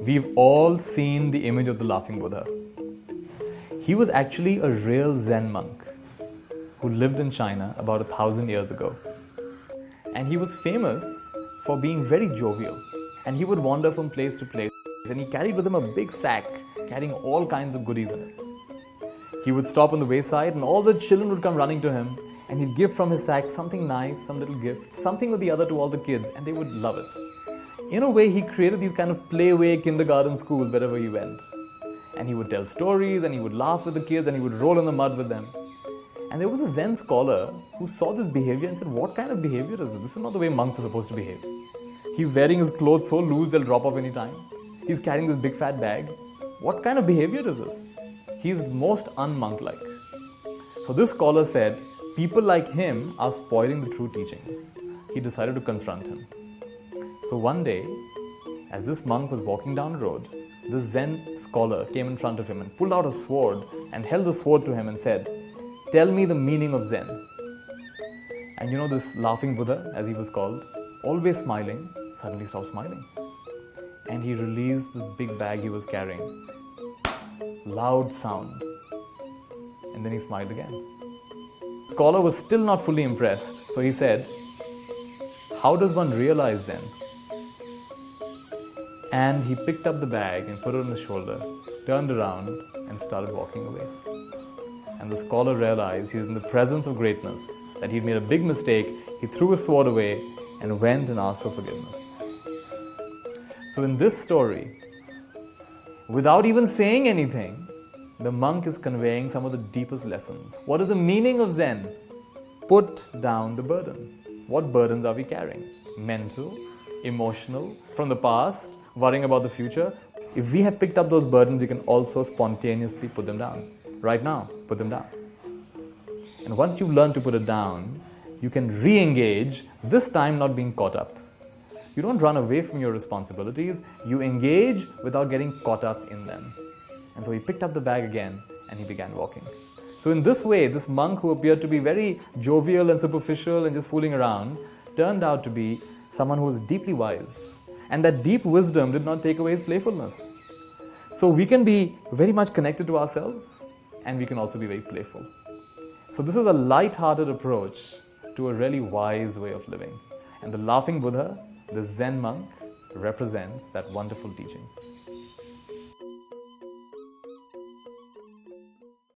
We've all seen the image of the laughing Buddha. He was actually a real Zen monk who lived in China about 1,000 years ago. And he was famous for being very jovial. And he would wander from place to place. And he carried with him a big sack carrying all kinds of goodies in it. He would stop on the wayside and all the children would come running to him and he'd give from his sack something nice, some little gift, something or the other to all the kids, and they would love it. In a way, he created these kind of playway kindergarten schools wherever he went. And he would tell stories and he would laugh with the kids and he would roll in the mud with them. And there was a Zen scholar who saw this behavior and said, what kind of behavior is this? This is not the way monks are supposed to behave. He's wearing his clothes so loose they'll drop off any time. He's carrying this big fat bag. What kind of behavior is this? He's most un-monk-like. So this scholar said, people like him are spoiling the true teachings. He decided to confront him. So one day, as this monk was walking down the road, this Zen scholar came in front of him and pulled out a sword and held the sword to him and said, tell me the meaning of Zen. And you know this laughing Buddha, as he was called, always smiling, suddenly stopped smiling. And he released this big bag he was carrying. Loud sound. And then he smiled again. The scholar was still not fully impressed. So he said, how does one realize Zen? And he picked up the bag and put it on his shoulder, turned around and started walking away. And the scholar realized he was in the presence of greatness, that he'd made a big mistake. He threw his sword away and went and asked for forgiveness. So in this story, without even saying anything, the monk is conveying some of the deepest lessons. What is the meaning of Zen? Put down the burden. What burdens are we carrying? Mental, emotional, from the past, worrying about the future. If we have picked up those burdens, we can also spontaneously put them down. Right now, put them down. And once you've learned to put it down, you can re-engage, this time not being caught up. You don't run away from your responsibilities, you engage without getting caught up in them. And so he picked up the bag again and he began walking. So in this way, this monk who appeared to be very jovial and superficial and just fooling around, turned out to be someone who was deeply wise. And that deep wisdom did not take away his playfulness. So we can be very much connected to ourselves and we can also be very playful. So this is a light-hearted approach to a really wise way of living. And the laughing Buddha, the Zen monk, represents that wonderful teaching.